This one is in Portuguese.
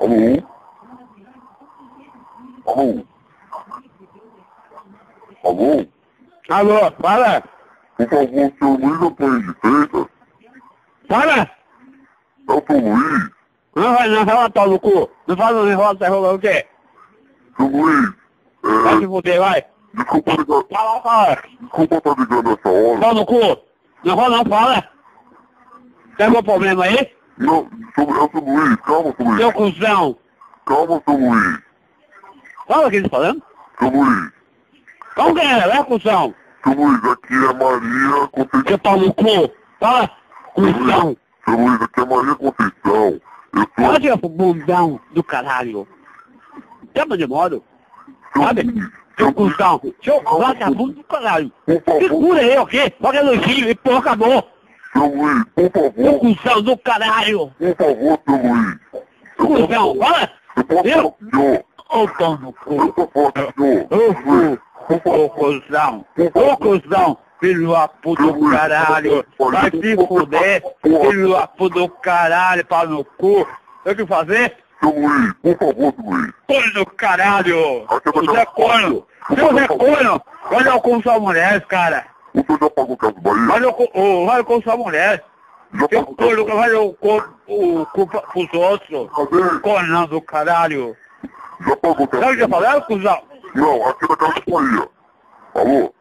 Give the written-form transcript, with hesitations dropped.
Alô? Alô? Alô? Alô, fala. Por favor, seu Luiz Antônio de Freitas? Fala. É o seu Luiz? Não vai não, vai matar no cu. Não fala no enrolo, tá enrolando o quê? Seu Luiz, Vai se fuder, vai. desculpa ligar, Fala. desculpa estar ligando essa hora. Fala no cu. Não enrola não, fala. Tem algum problema aí? Não, é o seu Luiz, calma, seu Luiz. Seu cuzão. Calma, seu Luiz. Fala o que eles falando. Seu Luiz. Como que é, né, cuzão? Seu Luiz, aqui é Maria Conceição. Seu pau no cu. Fala, cuzão. Seu Luiz, aqui é Maria Conceição. Fala, seu bundão do caralho. Chama de modo. Sabe? Seu cuzão. Seu vagabundo do caralho. Por favor. Segura aí, ok? Joga elogio e porra, acabou. Seu Luiz, por Seu favor. cuzão do caralho. Por favor, seu Luiz. Cuzão, fala. Eu posso Eu? falar, senhor. Ô, pau no cu. Eu posso falar, senhor. Ô, cu. Ô, cuzão. Ô, cuzão. Filho da puta do caralho. Vai se fuder. Filho da puta do caralho, pau no cu. Tem o que fazer? Seu Luiz, por favor, seu Luiz. Corno do caralho. Aqui Você é corno. Você é corno. Olha eu com sua mulher, cara. O senhor já pagou o Caso Bahia? Olha eu com sua mulher. Já Seu pagou o corno, Caso vai o cu pros outros. Bahia? Cornão do caralho. Já pagou o Caso Sabe o que eu Bahia? falei, cuzão? Não, aqui na Casa Bahia. Alô?